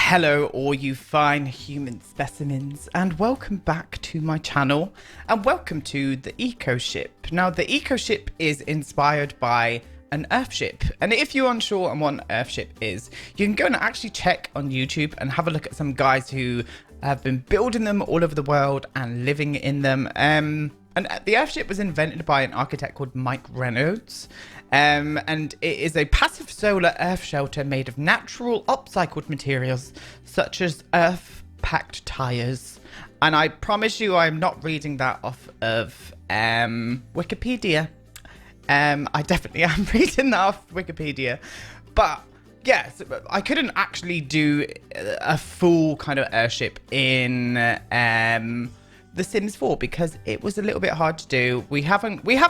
Hello all you fine human specimens, and welcome back to my channel, and welcome to the Earthship. Now the Earthship is inspired by an Earthship, and if you're unsure on what an Earthship is, you can go and actually check on YouTube and have a look at some guys who have been building them all over the world and living in them. And the Earthship was invented by an architect called Mike Reynolds. And it is a passive solar earth shelter made of natural upcycled materials such as earth-packed tires. And I promise you I'm not reading that off of Wikipedia. I definitely am reading that off Wikipedia. But yes, I couldn't actually do a full kind of Earthship in The Sims 4 because it was a little bit hard to do. We have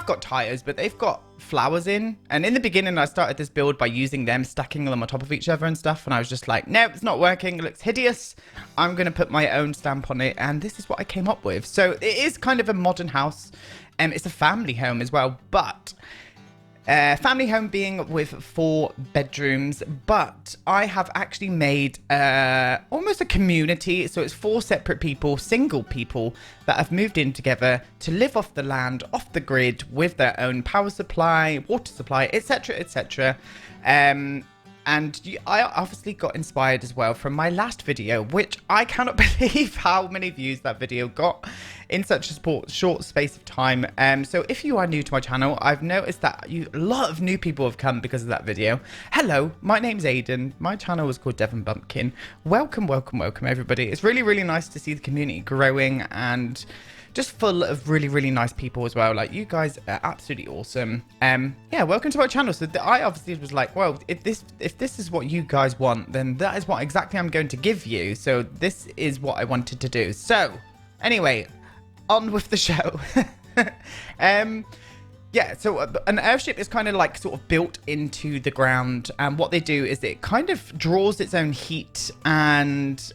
got tires, but they've got flowers in. And in the beginning, I started this build by using them, stacking them on top of each other and stuff. And I was just like, no, it's not working. It looks hideous. I'm going to put my own stamp on it. And this is what I came up with. So it is kind of a modern house. It's a family home as well, but family home being with 4 bedrooms, but I have actually made almost a community. So it's 4 separate people, single people that have moved in together to live off the land, off the grid, with their own power supply, water supply, etc, etc. And I obviously got inspired as well from my last video, which I cannot believe how many views that video got in such a short space of time. So if you are new to my channel, I've noticed that a lot of new people have come because of that video. Hello, my name's Aiden. My channel is called DevonBumpkin. Welcome, welcome, welcome everybody. It's really, really nice to see the community growing and just full of really, really nice people as well. Like, you guys are absolutely awesome. Yeah, welcome to my channel. So I obviously was like, well, if this is what you guys want, then that is what exactly I'm going to give you. So this is what I wanted to do. So anyway, on with the show. Yeah, so an Earthship is kind of like sort of built into the ground, and what they do is it kind of draws its own heat and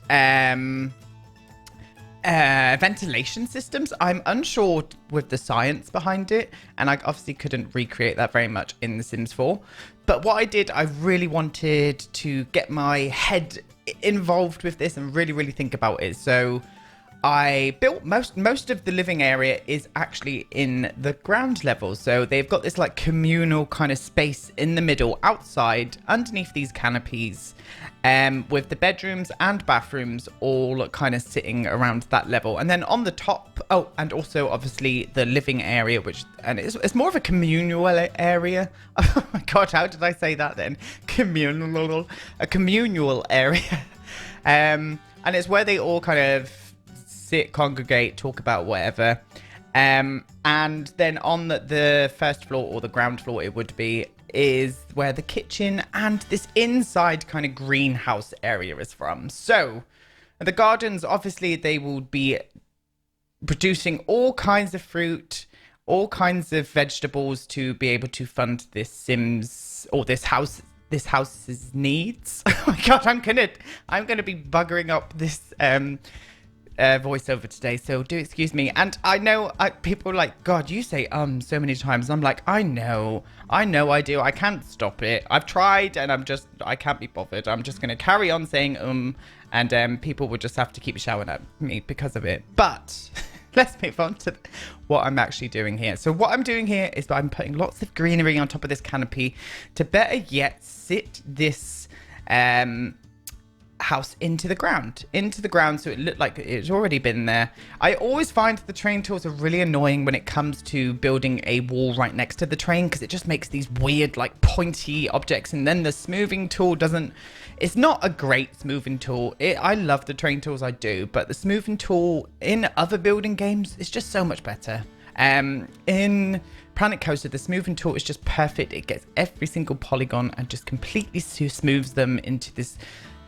ventilation systems. I'm unsure with the science behind it, and I obviously couldn't recreate that very much in The Sims 4. But what I did, I really wanted to get my head involved with this and really, really think about it. So I built most of the living area is actually in the ground level. So they've got this like communal kind of space in the middle outside underneath these canopies, with the bedrooms and bathrooms all kind of sitting around that level. And then on the top, oh, and also obviously the living area, and it's more of a communal area. Oh my God, how did I say that then? A communal area. And it's where they all kind of sit, congregate, talk about whatever. And then on the first floor, or the ground floor it would be, is where the kitchen and this inside kind of greenhouse area is from. So the gardens, obviously they will be producing all kinds of fruit, all kinds of vegetables to be able to fund this Sims, or this house's needs. Oh my God, I'm gonna be buggering up this voiceover today, so do excuse me. And I know people are like, God, you say so many times. I'm like, I know I do. I can't stop it. I've tried, and I can't be bothered. I'm just gonna carry on saying and people will just have to keep shouting at me because of it. But let's move on to what I'm actually doing here. So what I'm doing here is I'm putting lots of greenery on top of this canopy to better yet sit this house into the ground, so it looked like it's already been there. I always find the train tools are really annoying when it comes to building a wall right next to the train, because it just makes these weird like pointy objects. And then the smoothing tool it's not a great smoothing tool. I love the train tools, I do, but the smoothing tool in other building games is just so much better. In Planet Coaster, the smoothing tool is just perfect. It gets every single polygon and just completely smooths them into this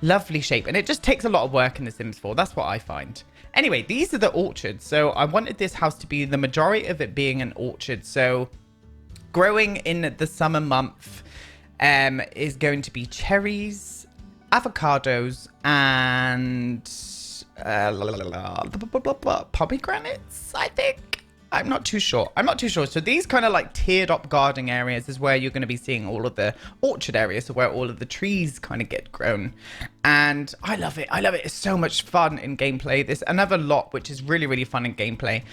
lovely shape, and it just takes a lot of work in The Sims 4. That's what I find. Anyway, these are the orchards. So I wanted this house to be the majority of it being an orchard. So growing in the summer month is going to be cherries, avocados, and pomegranates, I think. I'm not too sure. So these kind of like tiered up gardening areas is where you're going to be seeing all of the orchard areas, so where all of the trees kind of get grown. And I love it. It's so much fun in gameplay. There's another lot which is really, really fun in gameplay.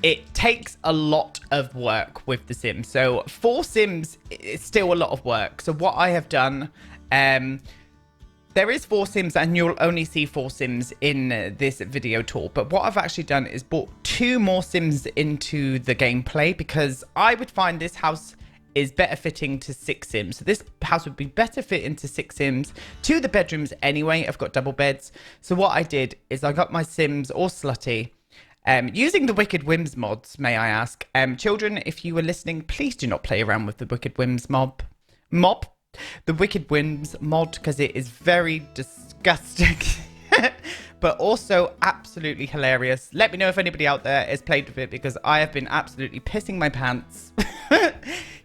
It takes a lot of work with the Sims. So 4 Sims is still a lot of work. So what I have done, there is 4 Sims and you'll only see 4 Sims in this video tour. But what I've actually done is brought 2 more Sims into the gameplay, because I would find this house is better fitting to 6 Sims. So this house would be better fit into 6 Sims. 2 of the bedrooms anyway, I've got double beds. So what I did is I got my Sims all slutty. Using the Wicked Whims mods, may I ask. Children, if you were listening, please do not play around with the Wicked Whims the Wicked Whims mod, because it is very disgusting. But also absolutely hilarious. Let me know if anybody out there has played with it, because I have been absolutely pissing my pants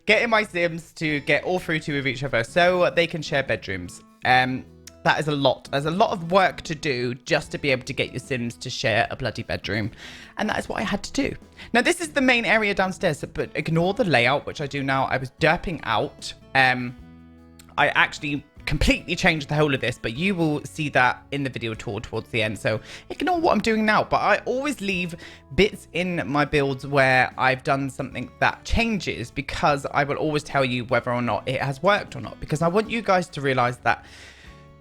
getting my Sims to get all through to with each other so they can share bedrooms. That is a lot. There's a lot of work to do just to be able to get your Sims to share a bloody bedroom. And that is what I had to do. Now, this is the main area downstairs, but ignore the layout, which I do now. I was derping out. I actually completely changed the whole of this, but you will see that in the video tour towards the end. So ignore what I'm doing now, but I always leave bits in my builds where I've done something that changes, because I will always tell you whether or not it has worked or not, because I want you guys to realize that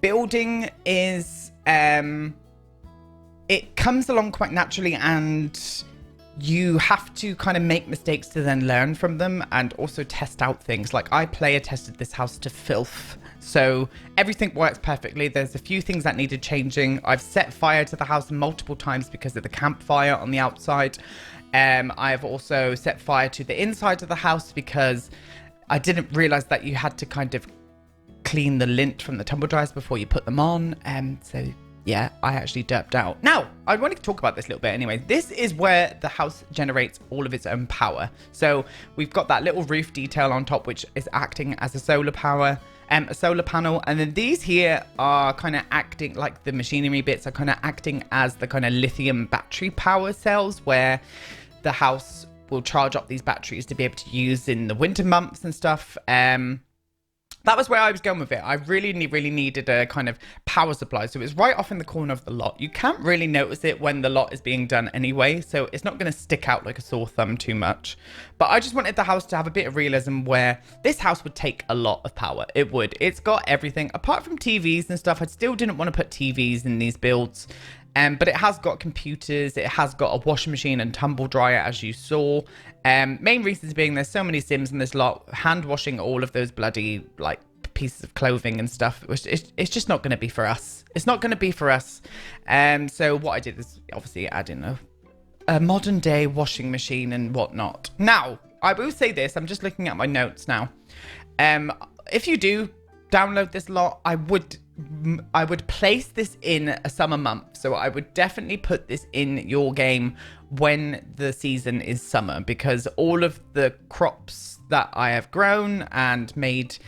building is, it comes along quite naturally, and you have to kind of make mistakes to then learn from them and also test out things. Like I player tested this house to filth. So everything works perfectly. There's a few things that needed changing. I've set fire to the house multiple times because of the campfire on the outside. I've also set fire to the inside of the house because I didn't realize that you had to kind of clean the lint from the tumble dryers before you put them on. So yeah, I actually derped out. Now, I wanted to talk about this a little bit anyway. This is where the house generates all of its own power. So we've got that little roof detail on top, which is acting as a solar power, a solar panel. And then these here are kind of acting like the machinery bits are kind of acting as the kind of lithium battery power cells, where the house will charge up these batteries to be able to use in the winter months and stuff. That was where I was going with it. I really needed a kind of power supply. So it's right off in the corner of the lot. You can't really notice it when the lot is being done anyway. So it's not going to stick out like a sore thumb too much. But I just wanted the house to have a bit of realism where this house would take a lot of power. It would. It's got everything. Apart from TVs and stuff, I still didn't want to put TVs in these builds. But it has got computers, it has got a washing machine and tumble dryer, as you saw. Main reasons being there's so many Sims in this lot, hand washing all of those bloody like pieces of clothing and stuff. It's just not going to be for us. It's not going to be for us. So what I did is obviously add in a modern day washing machine and whatnot. Now, I will say this, I'm just looking at my notes now. If you do download this lot, I would place this in a summer month. So I would definitely put this in your game when the season is summer, because all of the crops that I have grown and made,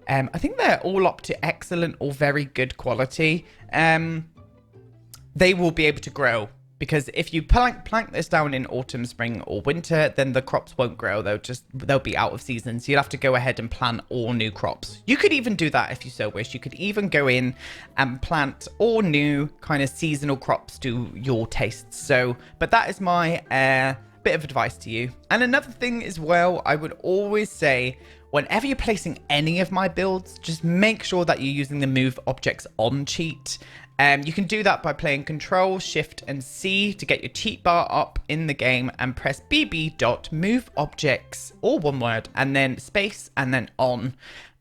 I think they're all up to excellent or very good quality. They will be able to grow, because if you plank this down in autumn, spring or winter, then the crops won't grow. They'll be out of season. So you'll have to go ahead and plant all new crops. You could even do that if you so wish. You could even go in and plant all new kind of seasonal crops to your tastes. So, but that is my bit of advice to you. And another thing as well, I would always say, whenever you're placing any of my builds, just make sure that you're using the move objects on cheat. You can do that by playing Control, Shift, and C to get your cheat bar up in the game, and press bb.move objects, all one word, and then space, and then on.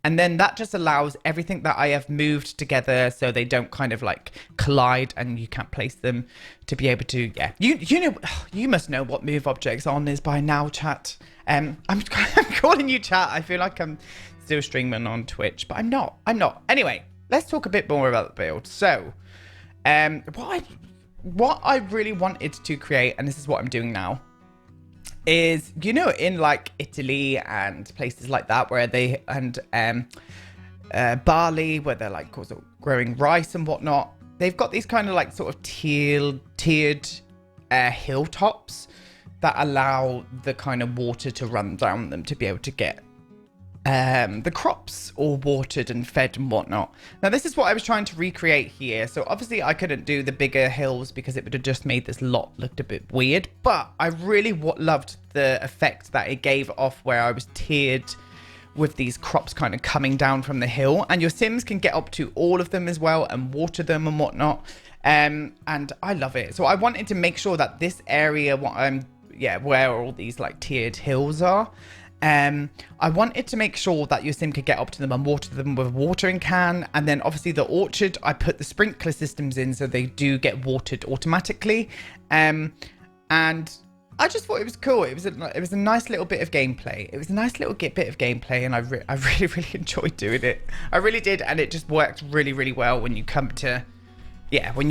And then that just allows everything that I have moved together so they don't kind of like collide and you can't place them, to be able to, yeah. You know, you must know what move objects on is by now, chat. I'm calling you chat. I feel like I'm still streaming on Twitch, but I'm not. Anyway, let's talk a bit more about the build. So, what I really wanted to create, and this is what I'm doing now, is, you know, in like Italy and places like that where they, and Bali, where they're like also growing rice and whatnot, they've got these kind of like sort of tiered hilltops. that allow the kind of water to run down them to be able to get the crops all watered and fed and whatnot. Now this is what I was trying to recreate here. So obviously I couldn't do the bigger hills because it would have just made this lot look a bit weird, but I really loved the effect that it gave off where I was tiered with these crops kind of coming down from the hill, and your Sims can get up to all of them as well and water them and whatnot. And I love it. So I wanted to make sure that this area, where all these like tiered hills are, I wanted to make sure that your Sim could get up to them and water them with a watering can. And then obviously the orchard, I put the sprinkler systems in so they do get watered automatically. And I just thought it was cool. It was a nice little bit of gameplay. It was a nice little bit of gameplay, and I really enjoyed doing it. I really did, and it just worked really well when you come to playing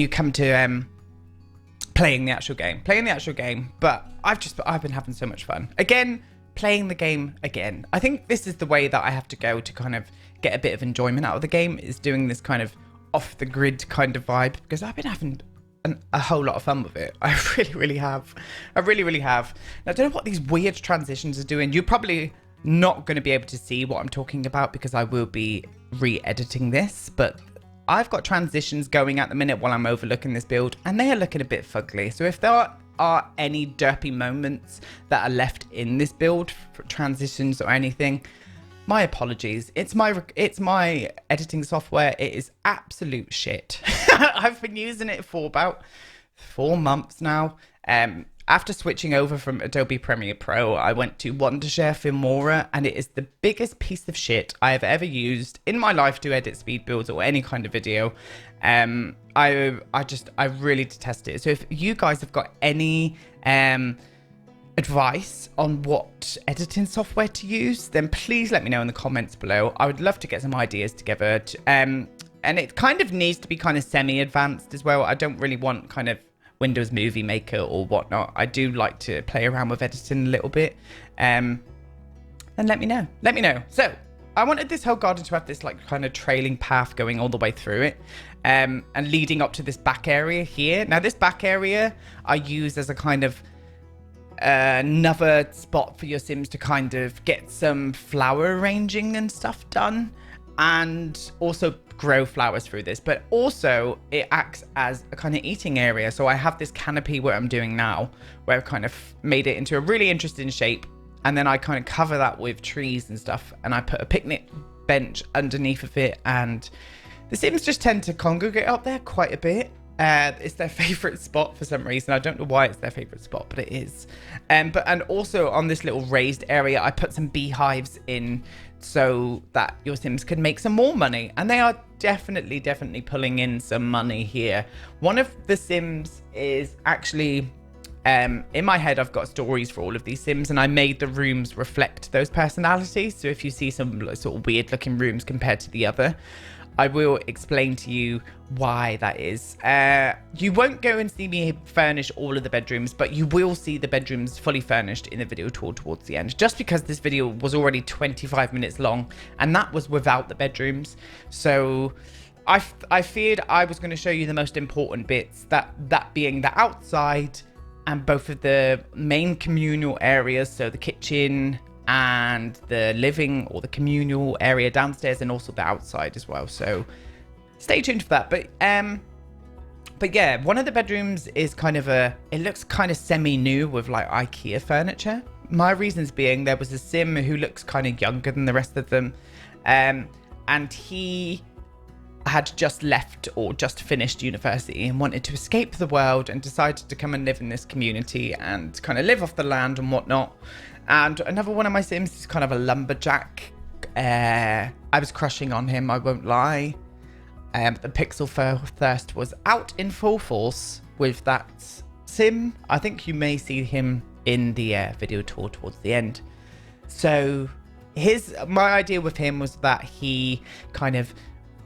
the actual game. But I've been having so much fun. Again, playing the game again. I think this is the way that I have to go to kind of get a bit of enjoyment out of the game, is doing this kind of off the grid kind of vibe, because I've been having a whole lot of fun with it. I really have. I really have. Now, I don't know what these weird transitions are doing. You're probably not going to be able to see what I'm talking about because I will be re-editing this, but I've got transitions going at the minute while I'm overlooking this build, and they are looking a bit fugly. So if there are any derpy moments that are left in this build for transitions or anything, my apologies. It's my editing software. It is absolute shit. I've been using it for about 4 months now. After switching over from Adobe Premiere Pro, I went to Wondershare Filmora, and it is the biggest piece of shit I have ever used in my life to edit speed builds or any kind of video. I really detest it. So if you guys have got any advice on what editing software to use, then please let me know in the comments below. I would love to get some ideas together. And it kind of needs to be kind of semi-advanced as well. I don't really want kind of Windows Movie Maker or whatnot. I do like to play around with editing a little bit. And let me know. So I wanted this whole garden to have this like kind of trailing path going all the way through it, and leading up to this back area here. Now this back area I use as a kind of another spot for your Sims to kind of get some flower arranging and stuff done, and also grow flowers through this, but also it acts as a kind of eating area. So I have this canopy where I'm doing now, where I've kind of made it into a really interesting shape, and then I kind of cover that with trees and stuff, and I put a picnic bench underneath of it, and the Sims just tend to congregate up there quite a bit. It's their favorite spot for some reason. I don't know why it's their favorite spot, but it is. And also on this little raised area, I put some beehives in so that your Sims can make some more money, and they are definitely pulling in some money here. One of the Sims is actually in my head. I've got stories for all of these Sims, and I made the rooms reflect those personalities. So if you see some sort of weird looking rooms compared to the other, I will explain to you why that is. You won't go and see me furnish all of the bedrooms, but you will see the bedrooms fully furnished in the video tour towards the end, just because this video was already 25 minutes long, and that was without the bedrooms. So I feared I was going to show you the most important bits, that being the outside and both of the main communal areas, so the kitchen and the living or the communal area downstairs, and also the outside as well. So stay tuned for that. But yeah, one of the bedrooms is kind of it looks kind of semi-new with like IKEA furniture. My reasons being, there was a Sim who looks kind of younger than the rest of them, and he had just left or just finished university and wanted to escape the world, and decided to come and live in this community and kind of live off the land and whatnot. And another one of my Sims is kind of a lumberjack. I was crushing on him, I won't lie. The pixel thirst was out in full force with that Sim. I think you may see him in the video tour towards the end. So my idea with him was that he kind of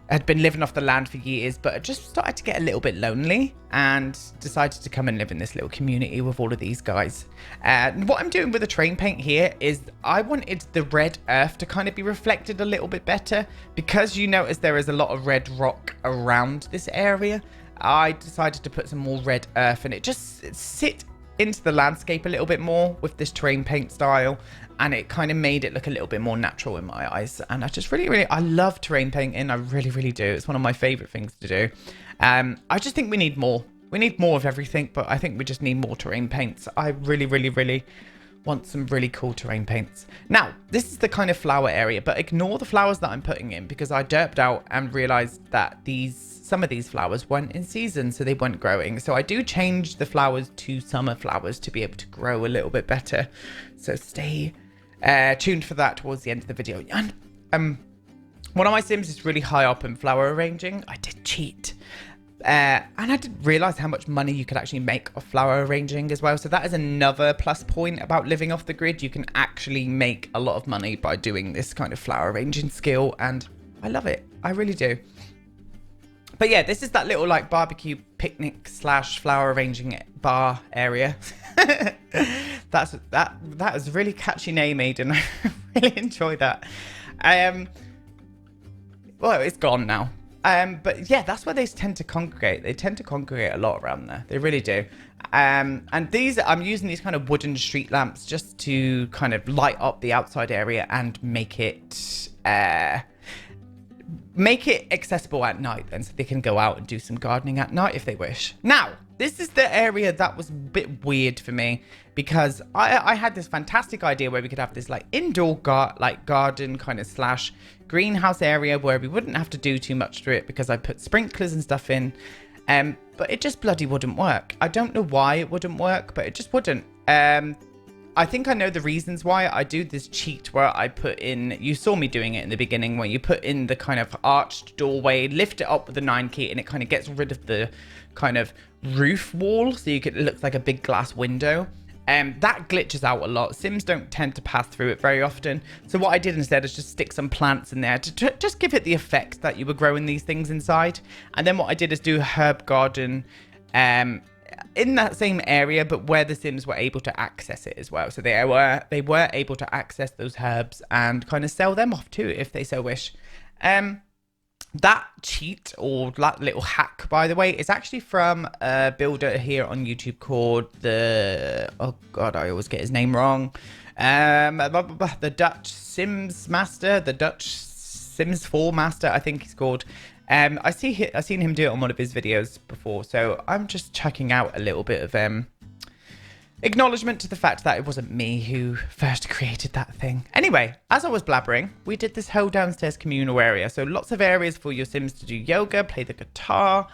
had been living off the land for years, but just started to get a little bit lonely and decided to come and live in this little community with all of these guys. What I'm doing with the terrain paint here is I wanted the red earth to kind of be reflected a little bit better, because you notice there is a lot of red rock around this area. I decided to put some more red earth, and it into the landscape a little bit more with this terrain paint style, and it kind of made it look a little bit more natural in my eyes. And I just I love terrain painting. I really do. It's one of my favorite things to do. I just think we need more. We need more of everything, but I think we just need more terrain paints. I really want some really cool terrain paints. Now, this is the kind of flower area, but ignore the flowers that I'm putting in, because I derped out and realized that some of these flowers weren't in season, so they weren't growing. So I do change the flowers to summer flowers to be able to grow a little bit better. So stay tuned for that towards the end of the video. And one of my sims is really high up in flower arranging. I did cheat. And I didn't realize how much money you could actually make off flower arranging as well. So that is another plus point about living off the grid. You can actually make a lot of money by doing this kind of flower arranging skill, and I love it. I really do. But yeah, this is that little like barbecue picnic / flower arranging bar area. That is a really catchy name, Aiden. I really enjoy that. Well, it's gone now. But yeah, that's where they tend to congregate. They tend to congregate a lot around there. They really do. And I'm using these kind of wooden street lamps just to kind of light up the outside area and make it accessible at night, and so they can go out and do some gardening at night if they wish. Now, this is the area that was a bit weird for me, because I had this fantastic idea where we could have this like indoor garden kind of / greenhouse area where we wouldn't have to do too much to it, because I put sprinklers and stuff in, but it just bloody wouldn't work. I don't know why it wouldn't work, but it just wouldn't. I think I know the reasons why. I do this cheat where I put in, you saw me doing it in the beginning, where you put in the kind of arched doorway, lift it up with the 9 key, and it kind of gets rid of the kind of roof wall, so it looks like a big glass window. That glitches out a lot. Sims don't tend to pass through it very often. So what I did instead is just stick some plants in there to just give it the effect that you were growing these things inside. And then what I did is do a herb garden in that same area, but where the Sims were able to access it as well. So they were able to access those herbs and kind of sell them off too, if they so wish. That cheat, or that little hack, by the way, is actually from a builder here on YouTube called oh god, I always get his name wrong. The Dutch Sims Master, the Dutch Sims 4 Master, I think he's called. I've seen him do it on one of his videos before, so I'm just checking out a little bit of acknowledgement to the fact that it wasn't me who first created that thing. Anyway, as I was blabbering, we did this whole downstairs communal area. So lots of areas for your Sims to do yoga, play the guitar,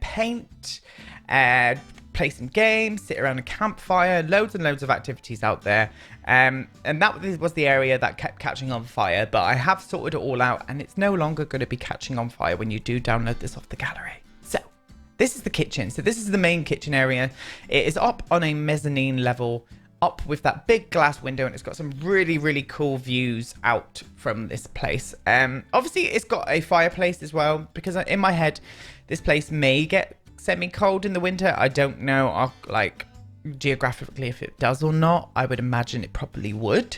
paint, play some games, sit around a campfire, loads and loads of activities out there. And that was the area that kept catching on fire, but I have sorted it all out, and it's no longer going to be catching on fire when you do download this off the gallery. So this is the kitchen. So this is the main kitchen area. It is up on a mezzanine level, up with that big glass window, and it's got some really cool views out from this place. Obviously it's got a fireplace as well, because in my head this place may get semi-cold in the winter. I don't know like geographically if it does or not. I would imagine it probably would.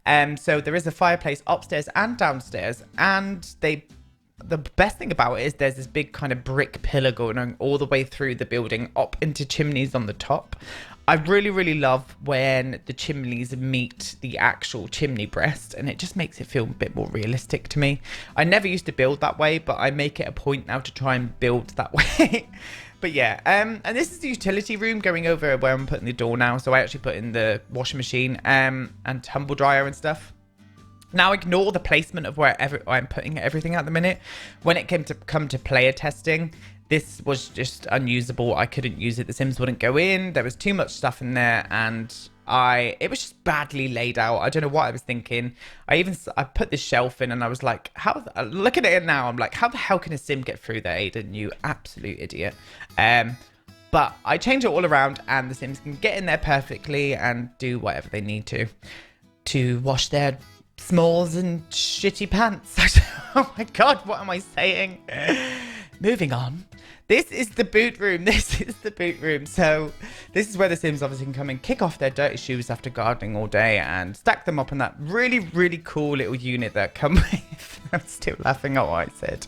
So there is a fireplace upstairs and downstairs, and the best thing about it is there's this big kind of brick pillar going all the way through the building up into chimneys on the top. I really love when the chimneys meet the actual chimney breast, and it just makes it feel a bit more realistic to me. I never used to build that way, but I make it a point now to try and build that way. But yeah, and this is the utility room going over where I'm putting the door now. So I actually put in the washing machine and tumble dryer and stuff. Now ignore the placement of wherever I'm putting everything at the minute. When it come to player testing, this was just unusable. I couldn't use it. The Sims wouldn't go in. There was too much stuff in there, and it was just badly laid out. I don't know what I was thinking. I put this shelf in, and I was like, looking at it now, I'm like, how the hell can a Sim get through there, Aiden? You absolute idiot. But I changed it all around, and the Sims can get in there perfectly and do whatever they need to wash their smalls and shitty pants. Oh my god, what am I saying? Moving on. This is the boot room. So this is where the Sims obviously can come and kick off their dirty shoes after gardening all day and stack them up in that really cool little unit that come with. I'm still laughing at what I said.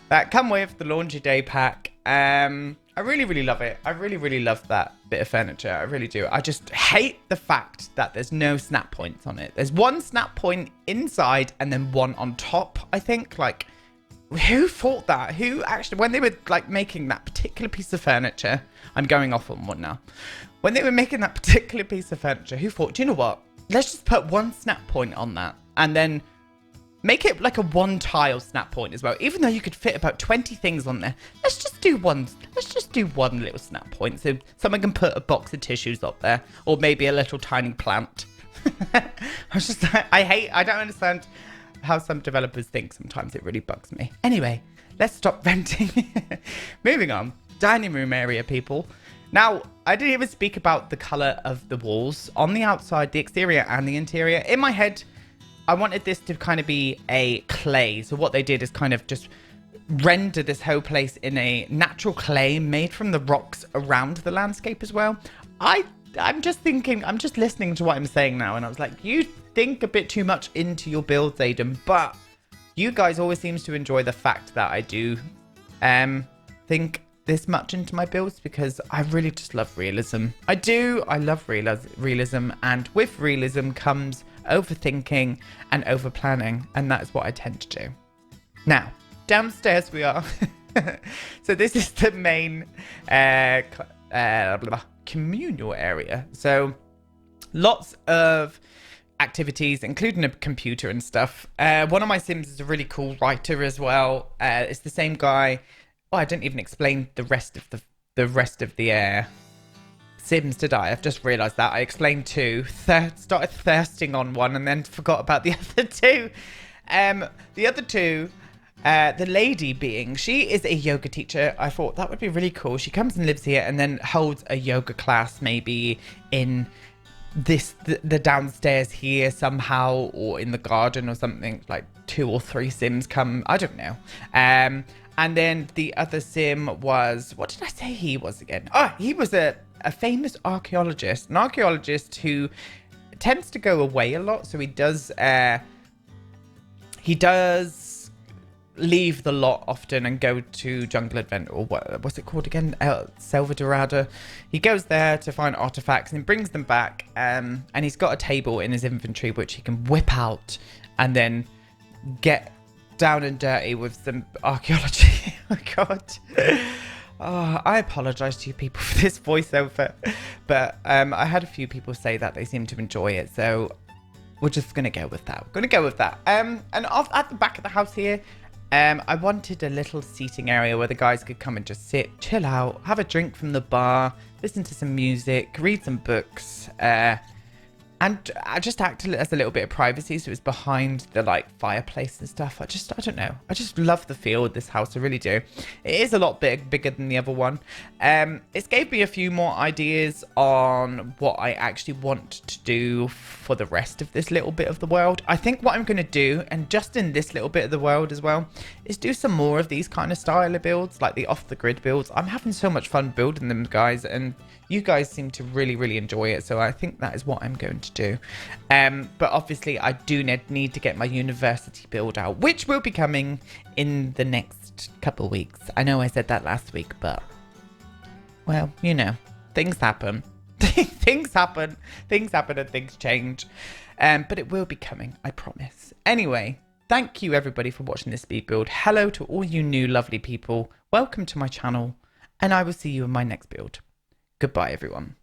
that come with the laundry day pack. I really love it. I really love that bit of furniture. I really do. I just hate the fact that there's no snap points on it. There's one snap point inside and then one on top, I think. Like, who thought that? Who actually, when they were like making that particular piece of furniture, I'm going off on one now. When they were making that particular piece of furniture, who thought, do you know what? Let's just put one snap point on that and then make it like a one tile snap point as well. Even though you could fit about 20 things on there, let's just do one little snap point so someone can put a box of tissues up there, or maybe a little tiny plant. I don't understand how some developers think sometimes. It really bugs me. Anyway, let's stop venting. Moving on. Dining room area, people. Now, I didn't even speak about the color of the walls on the outside, the exterior and the interior. In my head, I wanted this to kind of be a clay. So what they did is kind of just render this whole place in a natural clay made from the rocks around the landscape as well. I'm just listening to what I'm saying now, and I was like, you think a bit too much into your builds, Aiden, but you guys always seems to enjoy the fact that I do think this much into my builds, because I really just love realism. I love realism, and with realism comes overthinking and over planning, and that's what I tend to do. Now, downstairs we are. So this is the main communal area. So lots of activities, including a computer and stuff. One of my Sims is a really cool writer as well. It's the same guy. Oh, I didn't even explain the rest of the Sims, did I? I've just realised that. I explained two. Started thirsting on one and then forgot about the other two. The other two, the lady being, she is a yoga teacher. I thought that would be really cool. She comes and lives here and then holds a yoga class maybe in the downstairs here somehow, or in the garden or something. Like 2 or 3 Sims come. I don't know. And then the other Sim was, what did I say he was again? Oh, he was a famous archaeologist. An archaeologist who tends to go away a lot. So he does leave the lot often and go to Jungle Adventure, or what's it called again? Selva Dorada. He goes there to find artifacts and brings them back. And he's got a table in his inventory which he can whip out and then get down and dirty with some archaeology. Oh my god. Oh, I apologize to you people for this voiceover, but I had a few people say that they seem to enjoy it, so we're just gonna go with that. And at the back of the house here, I wanted a little seating area where the guys could come and just sit, chill out, have a drink from the bar, listen to some music, read some books, and I just acted as a little bit of privacy, so it's behind the like fireplace and stuff. I don't know. I just love the feel of this house. I really do. It is a lot bigger than the other one. It's gave me a few more ideas on what I actually want to do for the rest of this little bit of the world. I think what I'm going to do, and just in this little bit of the world as well, is do some more of these kind of style of builds, like the off the grid builds. I'm having so much fun building them, guys, and you guys seem to really enjoy it, so I think that is what I'm going to do. But obviously I do need to get my university build out, which will be coming in the next couple of weeks. I know I said that last week, but well, you know, things happen. Things happen and things change. But it will be coming, I promise. Anyway, thank you everybody for watching this speed build. Hello to all you new lovely people. Welcome to my channel, and I will see you in my next build. Goodbye, everyone.